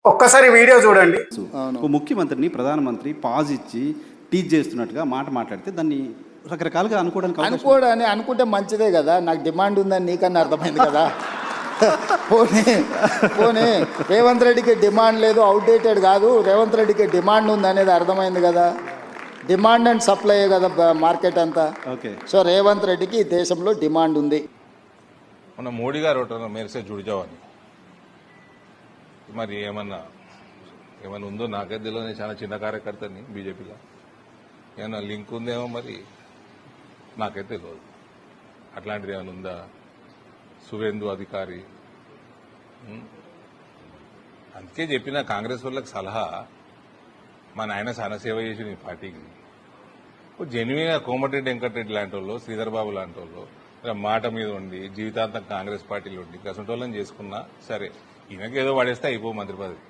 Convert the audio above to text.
ఒక్కసారి వీడియో చూడండి. ఒక ముఖ్యమంత్రిని ప్రధానమంత్రి పాజ్ ఇచ్చి టీచ్ చేస్తున్నట్టుగా మాట్లాడితే దాన్ని రకరకాలుగా అనుకుంటే మంచిదే కదా. నాకు డిమాండ్ ఉందని నీకన్నా అర్థమైంది కదా. పోనీ రేవంత్ రెడ్డికి డిమాండ్ లేదు, అవుట్డేటెడ్ కాదు, రేవంత్ రెడ్డికి డిమాండ్ ఉంది అనేది అర్థమైంది కదా. డిమాండ్ అండ్ సప్లై కదా మార్కెట్ అంతా. సో రేవంత్ రెడ్డికి ఈ దేశంలో డిమాండ్ ఉంది. మొన్న మోడీ గారు మేరసే జుడిజావని మరి ఏమన్నా ఉందో నాకైతే తెలియదు. చాలా చిన్న కార్యకర్తని బీజేపీలో ఏమన్నా లింక్ ఉందేమో మరి నాకైతే తెలియదు. అట్లాంటిది ఏమైనా ఉందా? సువేందు అధికారి అందుకే చెప్పిన కాంగ్రెస్ వాళ్ళకి సలహా, మా నాయన చాలా సేవ చేసి నీ పార్టీకి జెన్యున్గా కోమటిరెడ్డి వెంకటరెడ్డి లాంటి వాళ్ళు, శ్రీధర్ బాబు లాంటి వాళ్ళు మాట మీద ఉండి జీవితాంతం కాంగ్రెస్ పార్టీలో ఉండి కసంటోళ్ళని చేసుకున్నా సరే, ఈయనకి ఏదో పడేస్తే అయిపో మంత్రి పదవి.